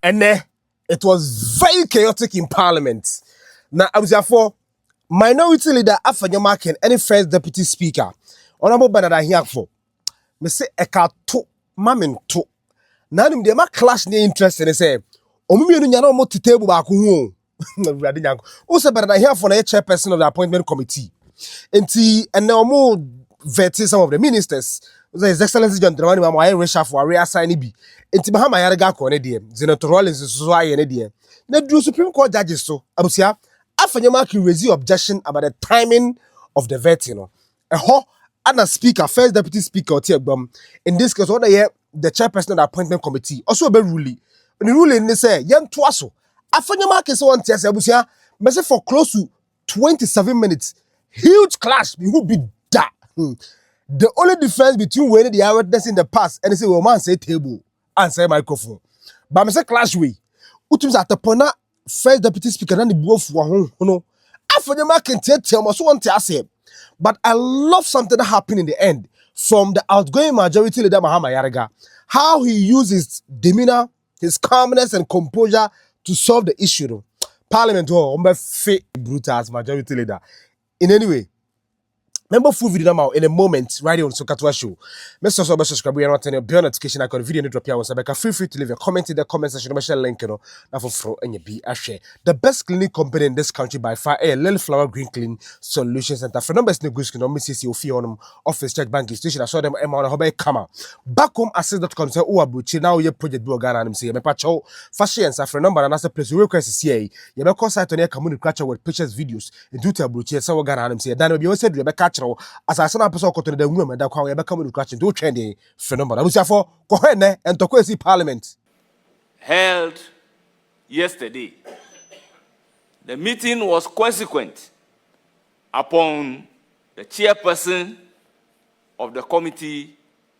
And it was very chaotic in Parliament. Now, I was therefore minority leader Afenyo Markin, any first deputy speaker, Honorable Bernard Ahiafo. Me say eka to mamin to. Now them ma clash ne interest and say, "Omumienu nyana omo to table ba ko hu." Rade nyanko. O say Bernard Ahiafo na chairperson of the appointment committee. Enti and omo vetting some of the ministers. His Excellency John Dramani Mama I reshuffle reassign bi. Enti Mahama Ayariga ko ne de. Senator Rollins so aye ne de. Na do Supreme Court judges so. Abusia Afenyo Markin raised objection about the timing of the vetting. No. And a speaker, first deputy speaker, in this case, what the chairperson of the appointment committee, also be ruling. The ruling they say, young twaso. Afenyo Markin so on Abusia, message for close to 27 minutes. Huge clash. Who be that? The only difference between when they are witness in the past and they say, well, man say table and say microphone. But I say clash way. Utum at the point first deputy speaker and the both no. Afenyo Markin tell me so want to say. But I love something that happened in the end from the outgoing majority leader Mahama Ayariga. How he uses demeanor, his calmness and composure to solve the issue. Parliament brutal as majority leader. In any way, remember full video now in a moment right here on Sokatwa Show. Make sure to subscribe and not turn your bell notification icon. Video drop here once. Feel free to leave a comment in the comment section. Share link now for and you be a share. The best cleaning company in this country by far, Little Flower Green Clean Solution Center. For numbers no good, no miss you fee on them office church banking station. I saw them on a hobby come back home access.com say oh abuchi now your project blogger and say me patch out fashion for number and as a place we request see you be call site on your community catch with pictures videos and do to abuchi say we Ghana and say dan we said we be catch as I said, I person to the women that can become a catching do trending phenomenon. I was therefore go ahead and talk with Parliament. Held yesterday. The meeting was consequent upon the chairperson of the committee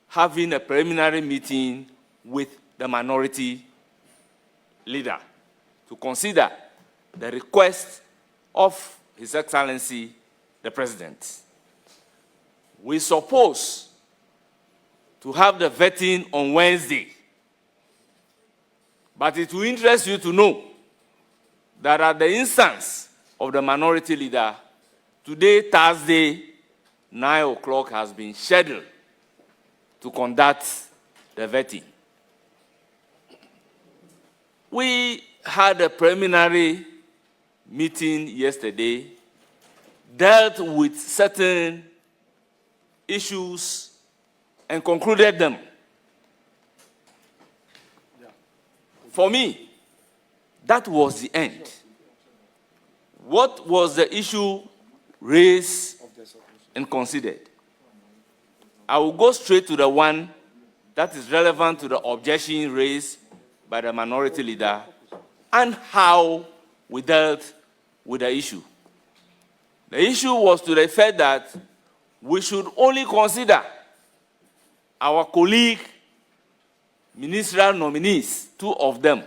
having a preliminary meeting with the minority leader to consider the request of His Excellency the President. We're supposed to have the vetting on Wednesday. But it will interest you to know that at the instance of the minority leader, today, Thursday, 9 o'clock has been scheduled to conduct the vetting. We had a preliminary meeting yesterday, dealt with certain issues and concluded them. For me, that was the end. What was the issue raised and considered? I will go straight to the one that is relevant to the objection raised by the minority leader and how we dealt with the issue. The issue was to the effect that we should only consider our colleague ministerial nominees, 2 of them,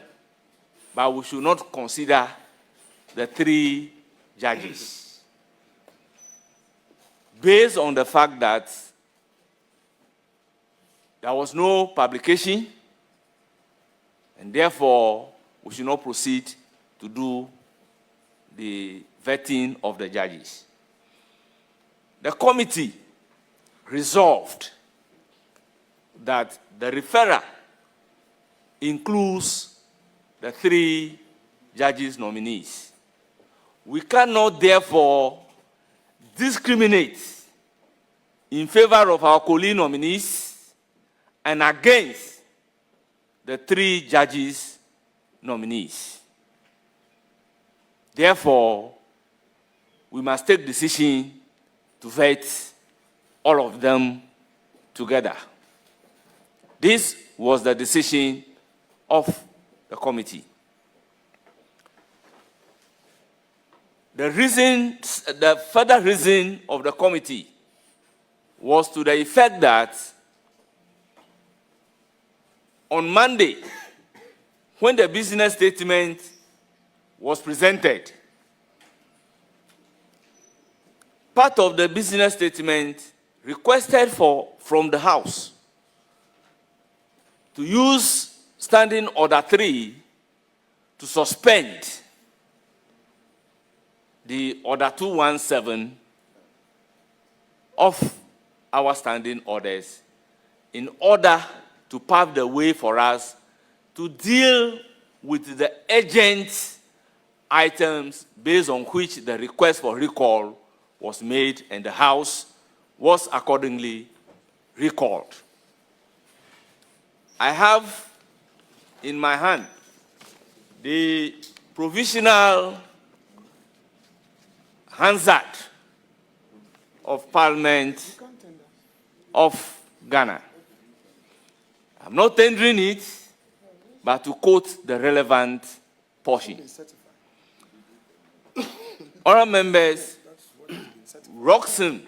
but we should not consider the 3 judges. Based on the fact that there was no publication, and therefore we should not proceed to do the vetting of the judges. The committee resolved that the referral includes the 3 judges nominees. We cannot therefore discriminate in favor of our colleague nominees and against the 3 judges nominees. Therefore, we must take decision to vet all of them together. This was the decision of the committee. The further reason of the committee was to the effect that on Monday, when the business statement was presented, part of the business statement requested from the House to use Standing Order 3 to suspend the Order 217 of our standing orders in order to pave the way for us to deal with the urgent items based on which the request for recall was made and the House was accordingly recalled. I have in my hand the provisional Hansard of Parliament of Ghana. I'm not tendering it, but to quote the relevant portion. Honourable members, Roxanne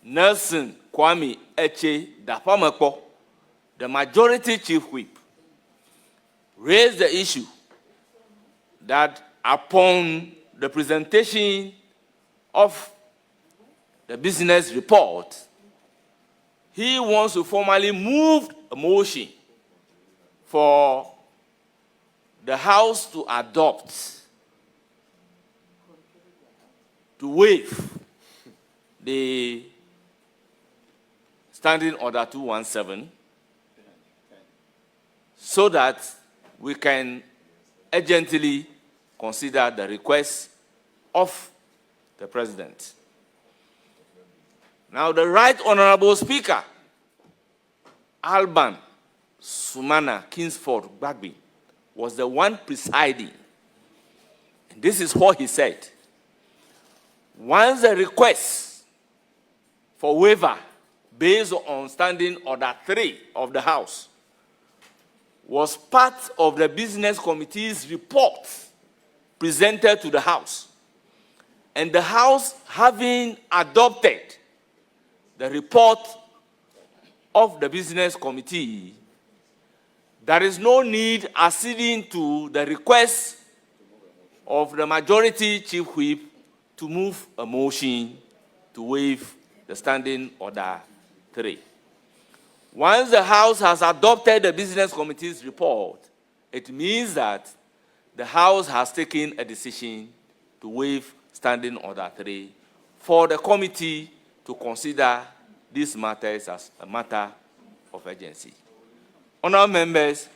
Nelson Kwame Eche Dapamako, the majority chief whip, raised the issue that upon the presentation of the business report, he wants to formally move a motion for the House to adopt, to waive the Standing Order 217 so that we can urgently consider the request of the President. Now, the Right Honorable Speaker, Alban Sumana Kingsford Bagby, was the one presiding. And this is what he said. Once the request for waiver based on Standing Order 3 of the House was part of the Business Committee's report presented to the House, and the House having adopted the report of the Business Committee, there is no need acceding to the request of the majority chief whip to move a motion to waive the Standing Order 3. Once the House has adopted the Business Committee's report, it means that the House has taken a decision to waive Standing Order 3 for the committee to consider these matters as a matter of urgency. Honourable members,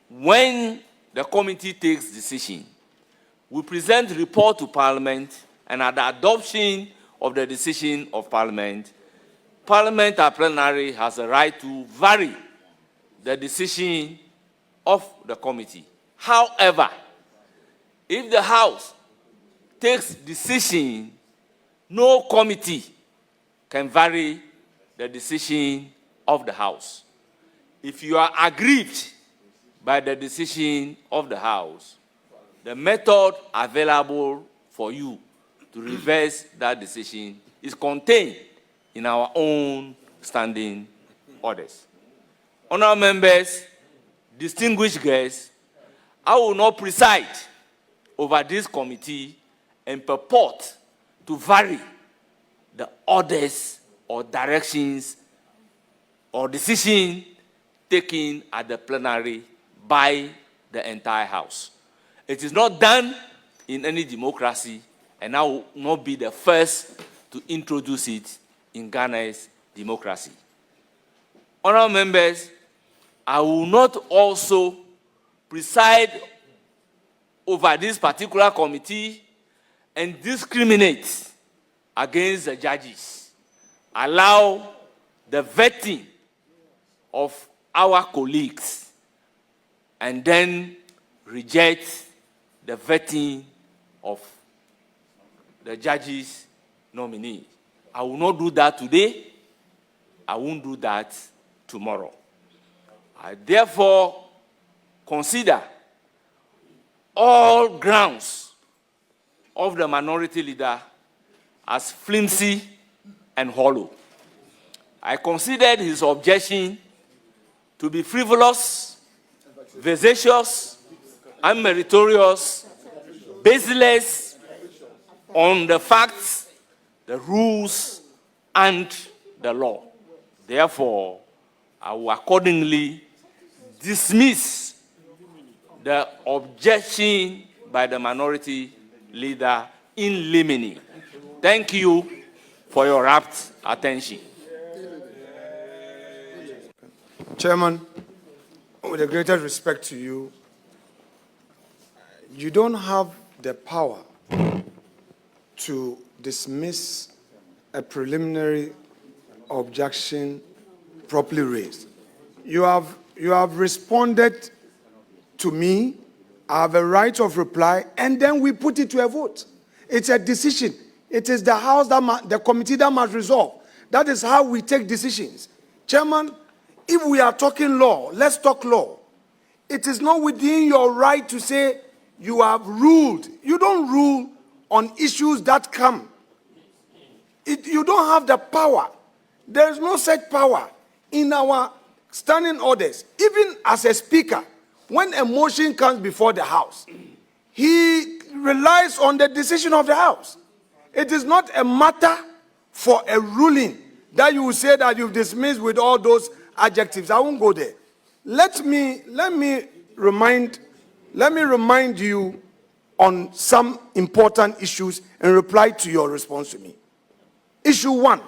when the committee takes decision, we present the report to Parliament, and at the adoption of the decision of Parliament, Parliament at plenary has a right to vary the decision of the committee. However, if the House takes decision, no committee can vary the decision of the House. If you are aggrieved by the decision of the House, the method available for you to reverse that decision is contained in our own standing orders. Honourable members, distinguished guests, I will not preside over this committee and purport to vary the orders or directions or decision taken at the plenary by the entire House. It is not done in any democracy, and I will not be the first to introduce it in Ghana's democracy. Honourable members, I will not also preside over this particular committee and discriminate against the judges. Allow the vetting of our colleagues and then reject the vetting of the judges' nominee. I will not do that today. I won't do that tomorrow. I therefore consider all grounds of the minority leader as flimsy and hollow. I considered his objection to be frivolous, vexatious, unmeritorious, baseless on the facts, the rules, and the law. Therefore, I will accordingly dismiss the objection by the minority leader in limine. Thank you for your rapt attention. Chairman, with the greatest respect to you, you don't have the power to dismiss a preliminary objection properly raised. You have responded to me. I have a right of reply, and then we put it to a vote. It's a decision. It is the House the committee that must resolve. That is how we take decisions. Chairman, if we are talking law, let's talk law. It is not within your right to say you have ruled. You don't rule on issues that come. You don't have the power. There is no such power in our standing orders. Even as a speaker, when a motion comes before the House, he relies on the decision of the House. It is not a matter for a ruling that you will say that you've dismissed with all those adjectives. I won't go there. Let me remind you on some important issues and reply to your response to me. Issue 1.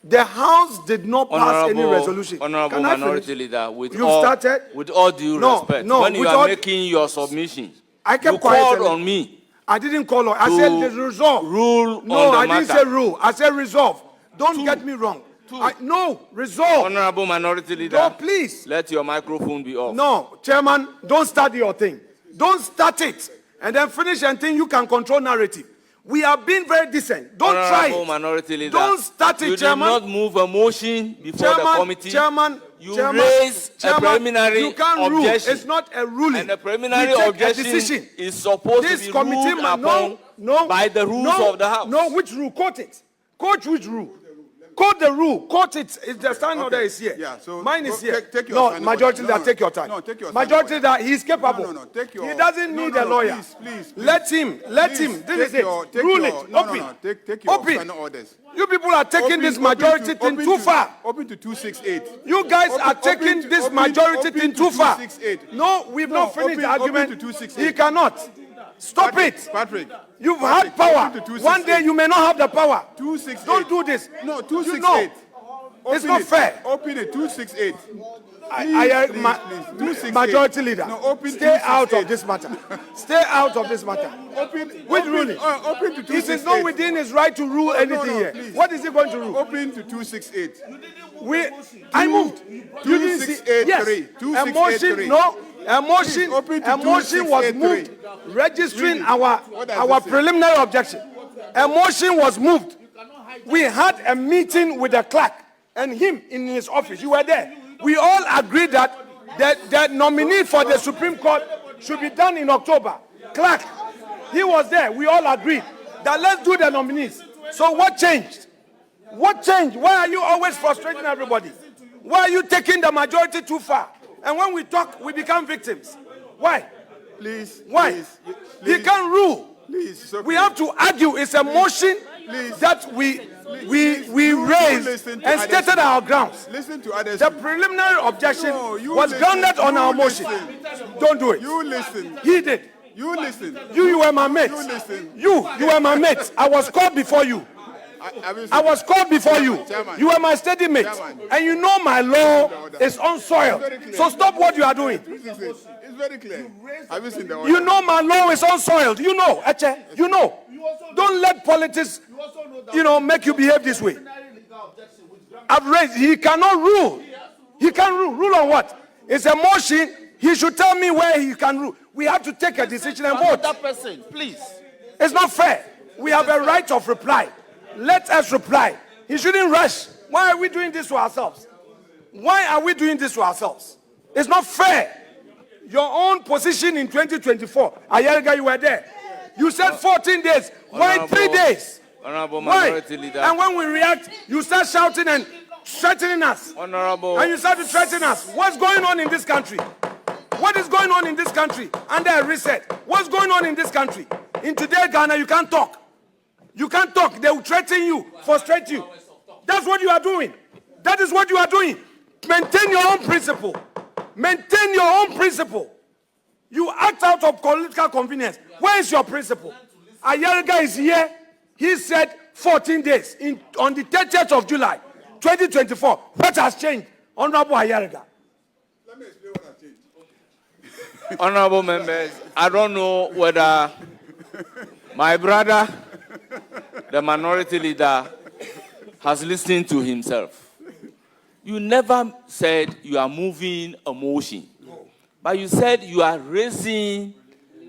The House did not pass any resolution. Honorable Minority Leader, with all due respect, when you are making your submissions, I kept you quiet called on me. I didn't call on. I said resolve. Rule no, on the I matter. didn't say rule. I said resolve. Don't get me wrong. No, resolve. Honorable Minority Leader, no, please. Let your microphone be off. No, Chairman, don't start your thing. Don't start it and then finish and think you can control narrative. We are being very decent. Don't try it. Minority Leader, don't start it, Chairman. You did not move a motion before the committee. You raised a preliminary you can't objection. Rule. It's not a ruling. And the preliminary objection is supposed to be ruled upon by the rules of the House. No, which rule? Quote it. Quote which rule? Quote the rule. Quote it. If the standing order is here. Yeah, so mine is here. Take your majority leader, take your time. No, take your majority leader, he's capable. No, take your. He doesn't need a lawyer. Please. Let him. This is it. Rule it. Take your final orders. You people are taking this majority thing too far. Open to 268. You guys are taking this majority thing too far. No, we've not finished the argument. He cannot. Stop it. Patrick. You've had power. One day you may not have the power. 268. Don't do this. No, 268. You know, it's not fair. Open it. 268. Majority leader, stay out of this matter. Stay out of this matter. Which ruling? Open to 268. It is not within his right to rule anything here. Please. What is he going to rule? Open to 268. I moved. You didn't see. Yes. A motion. No. A motion was moved, registering our preliminary objection. A motion was moved. We had a meeting with the clerk and him in his office. You were there. We all agreed that the nominee for the Supreme Court should be done in October. Clerk, he was there. We all agreed that let's do the nominees. So what changed? What changed? Why are you always frustrating everybody? Why are you taking the majority too far? And when we talk, we become victims. Why? Please. Why? Please. He can't rule. Please. Okay. We have to argue. It's a motion that we raised and stated our grounds. Listen to others. The preliminary objection was grounded on our motion. Don't do it. You listen. He did. You listen. You were my mate. You listen. You were my mate. I was called before you. I was called before you. You were my steady mate. And you know my law is unsoiled. So stop what you are doing. It's very clear. Have you seen the order? You know my law is unsoiled. You know, Eche. You know. Don't let politics, make you behave this way. I've raised. He cannot rule. He can't rule. Rule on what? It's a motion. He should tell me where he can rule. We have to take a decision and vote. That person, please. It's not fair. We have a right of reply. Let us reply. He shouldn't rush. Why are we doing this to ourselves? Why are we doing this to ourselves? It's not fair. Your own position in 2024, Ayariga, you were there. You said 14 days. Why 3 days? Honorable Why? Minority Leader. And when we react, you start shouting and threatening us. Honorable. And you start to threaten us. What's going on in this country? What is going on in this country? Under a reset. What's going on in this country? In today, Ghana, you can't talk. You can't talk. They will threaten you, frustrate you. That's what you are doing. That is what you are doing. Maintain your own principle. Maintain your own principle. You act out of political convenience. Where is your principle? Ayariga is here. He said 14 days on the 30th of July, 2024. What has changed? Honorable Ayariga. Let me explain what has changed. Honorable members, I don't know whether my brother, the minority leader, has listened to himself. You never said you are moving a motion, but you said you are raising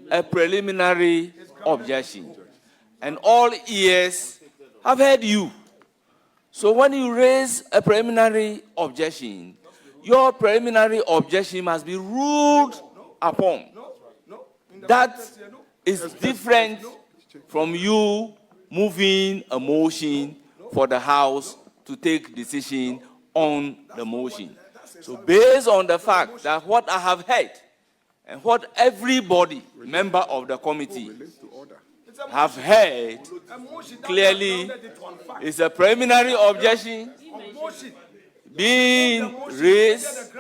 a preliminary objection. And all ears have heard you. So when you raise a preliminary objection, your preliminary objection must be ruled upon. That is different from you moving a motion for the House to take decision on the motion. So based on the fact that what I have heard and what everybody, member of the committee, have heard clearly is a preliminary objection being raised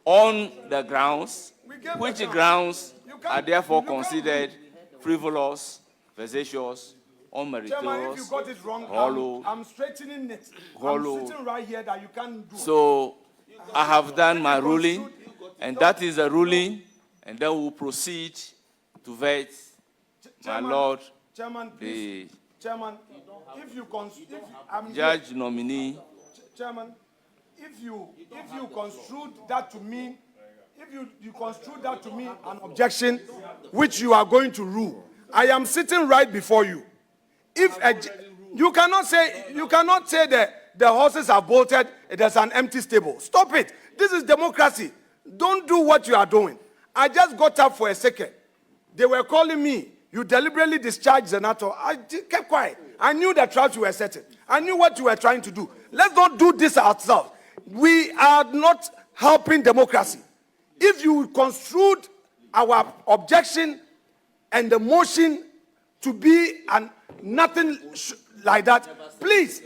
on the grounds, which grounds are therefore considered frivolous, vexatious, unmeritorious, If you got it wrong, hollow. I'm straightening it. Hollow. I'm sitting right here that you can't do. So I have done my ruling, and that is the ruling, and then we'll proceed to vet my Lord, Chairman, the please. Chairman, if you I'm judge nominee. Chairman, if you construed that to mean, if you construed that to mean an objection, which you are going to rule, I am sitting right before you. You cannot say that the horses are bolted, there's an empty stable. Stop it. This is democracy. Don't do what you are doing. I just got up for a second. They were calling me. You deliberately discharged Senator. I kept quiet. I knew the traps you were setting. I knew what you were trying to do. Let's not do this ourselves. We are not helping democracy. If you construed our objection and the motion to be nothing like that, please,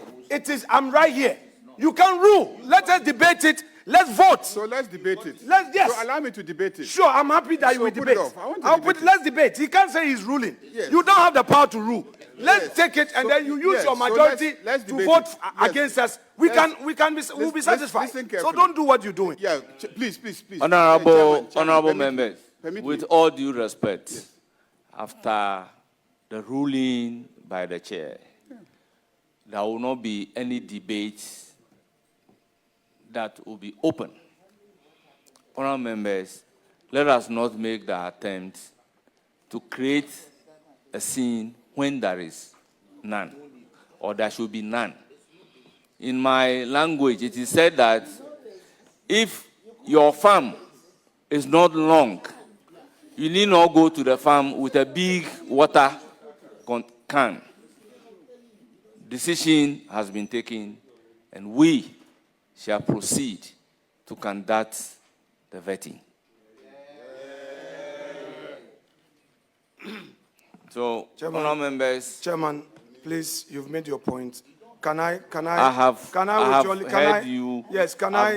I'm right here. You can rule. Let us debate it. Let's vote. So let's debate it. Yes. So allow me to debate it. Sure, I'm happy that you will put debate. it off. I want to debate it. Let's debate. He can't say he's ruling. Yes. You don't have the power to rule. Let's Yes. take it, and then you use yes. your So majority let's to debate vote it. Yes. against us. We'll be satisfied. listen So carefully. don't do what you're doing. Yeah, please. Honorable Chairman, members, permit with me. all due respect, after the ruling by the chair, there will not be any debate that will be open. Honorable members, let us not make the attempt to create a scene when there is none, or there should be none. In my language, it is said that if your farm is not long, you need not go to the farm with a big water can. Decision has been taken, and we shall proceed to conduct the vetting. So, honourable members, Chairman, please, you've made your point. Can I I've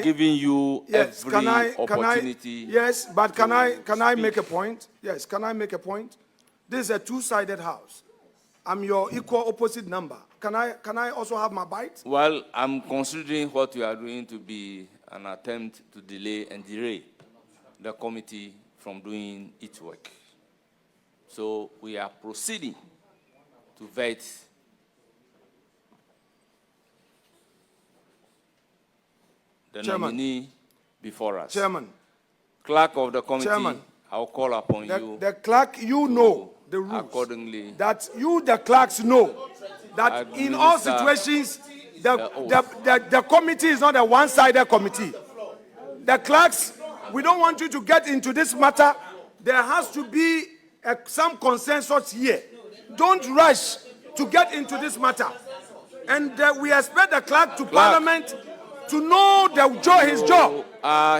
given you every opportunity. Yes, but can I make a point? Yes, can I make a point? This is a two-sided house. I'm your equal opposite number. Can I also have my bite? Well, I'm considering what you are doing to be an attempt to delay and derail the committee from doing its work. So we are proceeding to vet the nominee before us. Chairman. Clerk of the committee, Chairman. I'll call upon you. The clerk, you know the rules. Accordingly. That you, the clerks, know that in all situations, the committee is not a one-sided committee. The clerks, we don't want you to get into this matter. There has to be some consensus here. Don't rush to get into this matter. And we expect the clerk to Parliament to know his job.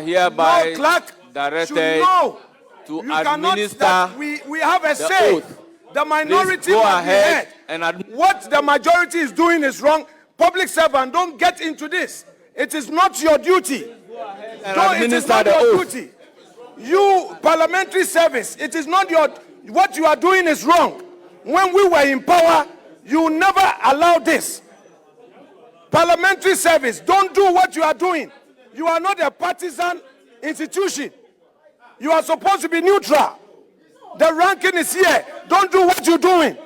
Hereby no clerk directed should know. to You administer cannot, we have a say. oath. The minority Please go must be ahead heard. and What the majority is doing is wrong. Public servant, don't get into this. It is not your duty. and It is administer not the your oath. duty. You, parliamentary service, it is not your, what you are doing is wrong. When we were in power, you never allowed this. Parliamentary service, don't do what you are doing. You are not a partisan institution. You are supposed to be neutral. The ranking is here. Don't do what you're doing.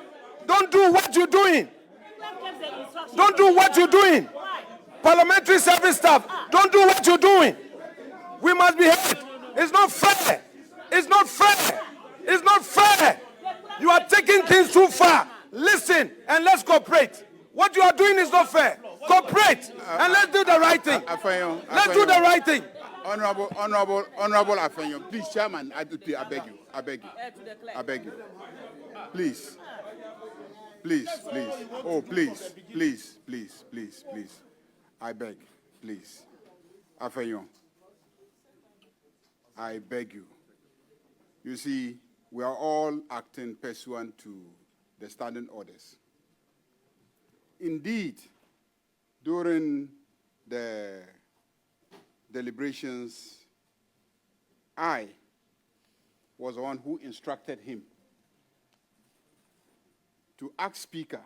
Don't do what you're doing. Don't do what you're doing. Parliamentary service staff, don't do what you're doing. We must be heard. It's not fair. It's not fair. It's not fair. You are taking things too far. Listen and let's cooperate. What you are doing is not fair. Cooperate and let's do the right thing. Let's do the right thing. Honorable Afenyo, please, Chairman, I beg you. I beg you. Please. Oh, please. I beg, please. Afenyo, I beg you. You see, we are all acting pursuant to the standing orders. Indeed, during the deliberations, I was the one who instructed him to ask Speaker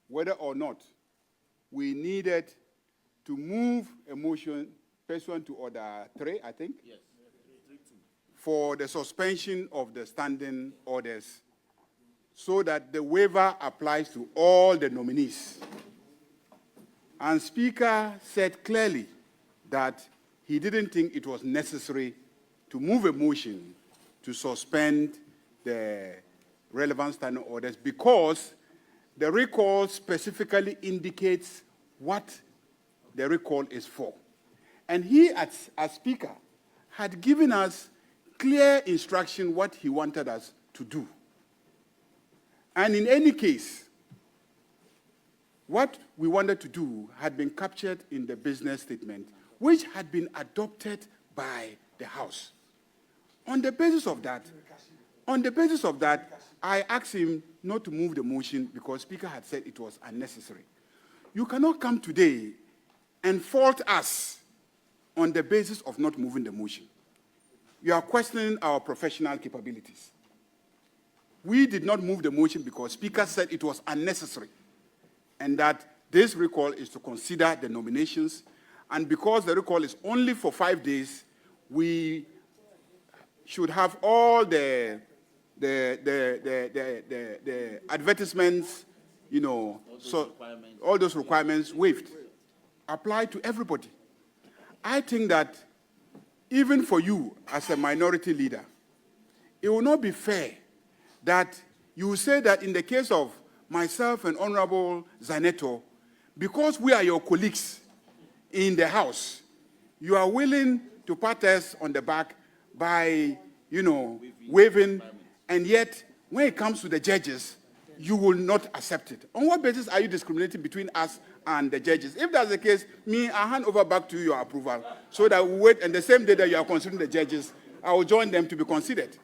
whether or not we needed to move a motion pursuant to Order 3, I think? Yes. For the suspension of the standing orders so that the waiver applies to all the nominees. And Speaker said clearly that he didn't think it was necessary to move a motion to suspend the relevant standing orders because the recall specifically indicates what the recall is for. And he, as Speaker, had given us clear instruction what he wanted us to do. And in any case, what we wanted to do had been captured in the business statement, which had been adopted by the House. On the basis of that, I asked him not to move the motion because Speaker had said it was unnecessary. You cannot come today and fault us on the basis of not moving the motion. You are questioning our professional capabilities. We did not move the motion because Speaker said it was unnecessary and that this recall is to consider the nominations, and because the recall is only for 5 days, we should have all the advertisements, you know, all those requirements waived, applied to everybody. I think that even for you as a minority leader, it will not be fair that you say that in the case of myself and Honorable Zaneto, because we are your colleagues in the House, you are willing to pat us on the back by, you know, waiving, and yet when it comes to the judges, you will not accept it. On what basis are you discriminating between us and the judges? If that's the case, I hand over back to you your approval so that we wait, and the same day that you are considering the judges, I will join them to be considered.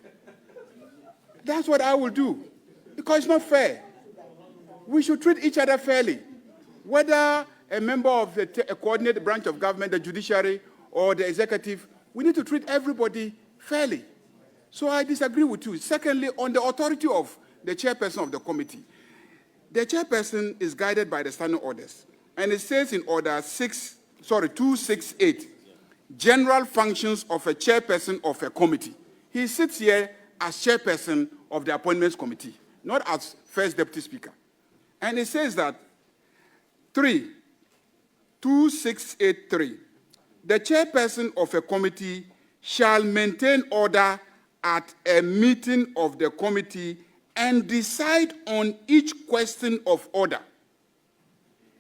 That's what I will do, because it's not fair. We should treat each other fairly. Whether a member of a coordinated branch of government, the judiciary, or the executive, we need to treat everybody fairly. So I disagree with you. Secondly, on the authority of the chairperson of the committee, the chairperson is guided by the standing orders. And it says in Order 268, general functions of a chairperson of a committee. He sits here as chairperson of the appointments committee, not as first deputy speaker. And it says that 2683, the chairperson of a committee shall maintain order at a meeting of the committee and decide on each question of order.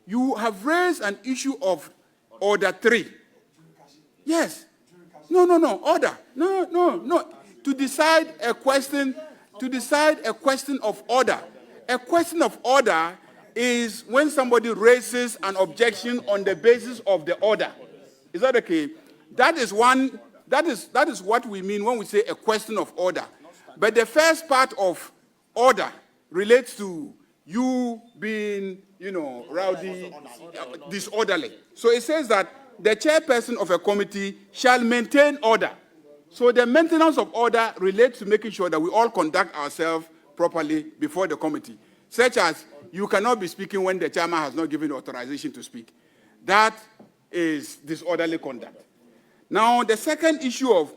You have raised an issue of Order 3. Yes. No, order. No. To decide a question of order. A question of order is when somebody raises an objection on the basis of the order. Is that okay? That is what we mean when we say a question of order. But the first part of order relates to you being, rowdy, disorderly. So it says that the chairperson of a committee shall maintain order. So the maintenance of order relates to making sure that we all conduct ourselves properly before the committee, such as you cannot be speaking when the chairman has not given authorization to speak. That is disorderly conduct. Now, the second issue of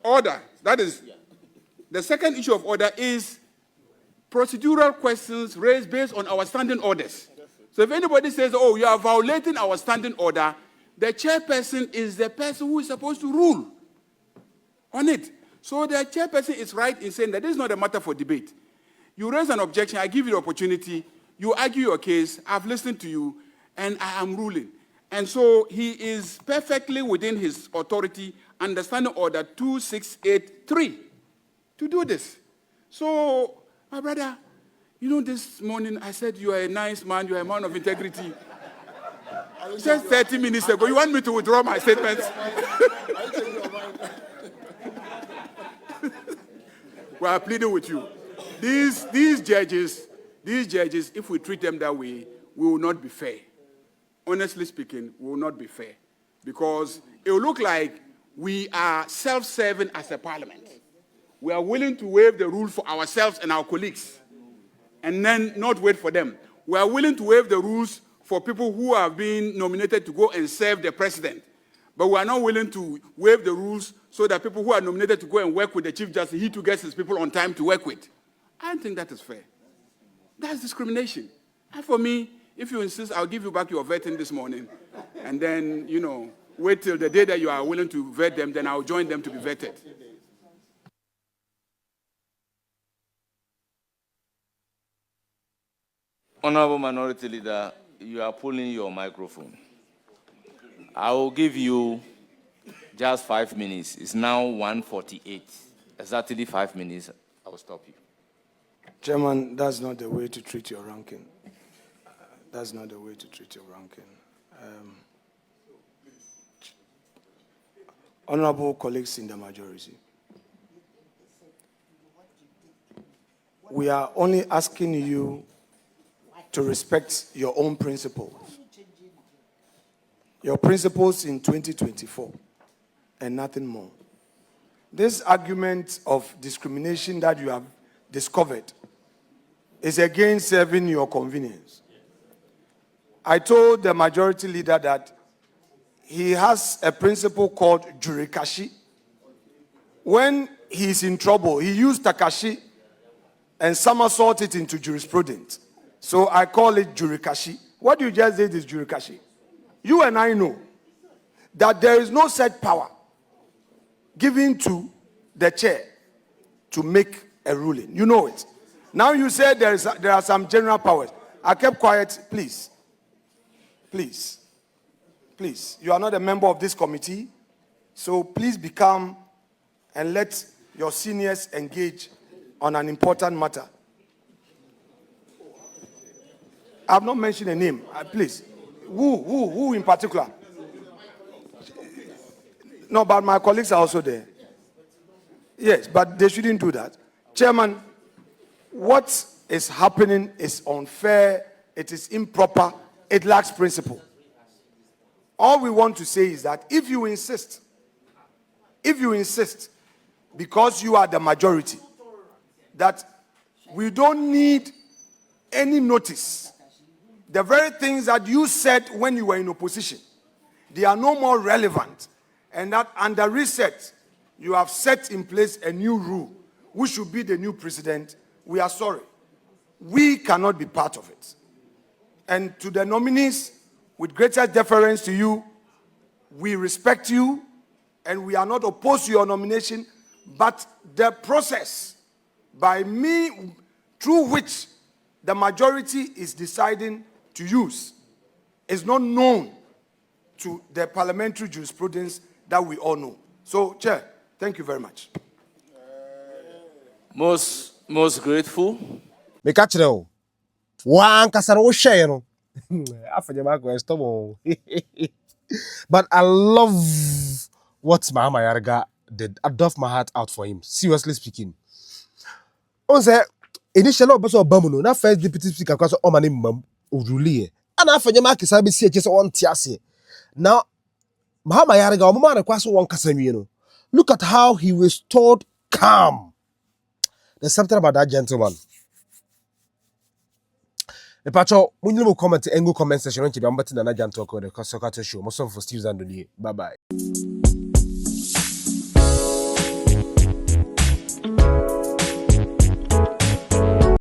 order, that is, the second issue of order is procedural questions raised based on our standing orders. So if anybody says, oh, you are violating our standing order, the chairperson is the person who is supposed to rule on it. So the chairperson is right in saying that this is not a matter for debate. You raise an objection, I give you the opportunity, you argue your case, I've listened to you, and I am ruling. And so he is perfectly within his authority, understanding order 2683, to do this. So, my brother, you know, this morning I said you are a nice man, you are a man of integrity. Just 30 minutes ago, you want me to withdraw my statements? We are pleading with you. These judges, if we treat them that way, we will not be fair. Honestly speaking, we will not be fair. Because it will look like we are self-serving as a parliament. We are willing to waive the rule for ourselves and our colleagues, and then not wait for them. We are willing to waive the rules for people who have been nominated to go and serve the president. But we are not willing to waive the rules so that people who are nominated to go and work with the Chief Justice, he too gets his people on time to work with. I don't think that is fair. That's discrimination. And for me, if you insist, I'll give you back your vetting this morning. And then, you know, wait till the day that you are willing to vet them, then I'll join them to be vetted. Honorable Minority Leader, you are pulling your microphone. I will give you just 5 minutes. It's now 1:48. Exactly 5 minutes. I will stop you. Chairman, that's not the way to treat your ranking. That's not the way to treat your ranking. Honorable colleagues in the majority, we are only asking you to respect your own principles. Your principles in 2024 and nothing more. This argument of discrimination that you have discovered is again serving your convenience. I told the majority leader that he has a principle called jurikashi. When he's in trouble, he used takashi and somersault it into jurisprudence. So I call it jurikashi. What you just did is jurikashi. You and I know that there is no set power given to the chair to make a ruling. You know it. Now you say there are some general powers. I kept quiet, please. Please. Please. You are not a member of this committee, so please be calm and let your seniors engage on an important matter. I have not mentioned a name. Please. Who in particular? No, but my colleagues are also there. Yes, but they shouldn't do that. Chairman, what is happening is unfair, it is improper, it lacks principle. All we want to say is that if you insist, because you are the majority, that we don't need any notice. The very things that you said when you were in opposition, they are no more relevant. And that under reset, you have set in place a new rule, which should be the new president. We are sorry. We cannot be part of it. And to the nominees, with greater deference to you, we respect you, and we are not opposed to your nomination, but the process by me, through which the majority is deciding to use, is not known to the parliamentary jurisprudence that we all know. So, Chair, thank you very much. Most grateful. Me catch you. One kasaro share no. Afenyo Markin stop. But I love what Mahama Ayariga did. I doff my heart out for him. Seriously speaking. On say initially obeso obamuno na first deputy speaker kwaso o mani mam oruli. And Afenyo Markin sabi see just on tiase. Now Mahama Ayariga o mama kwaso won kasa nwie no. Look at how he restored calm. There's something about that gentleman. The patcho, when you comment, and go comment section, I'm betting another gentleman because Soccer show. Most of for Steve Zandoni. Bye bye.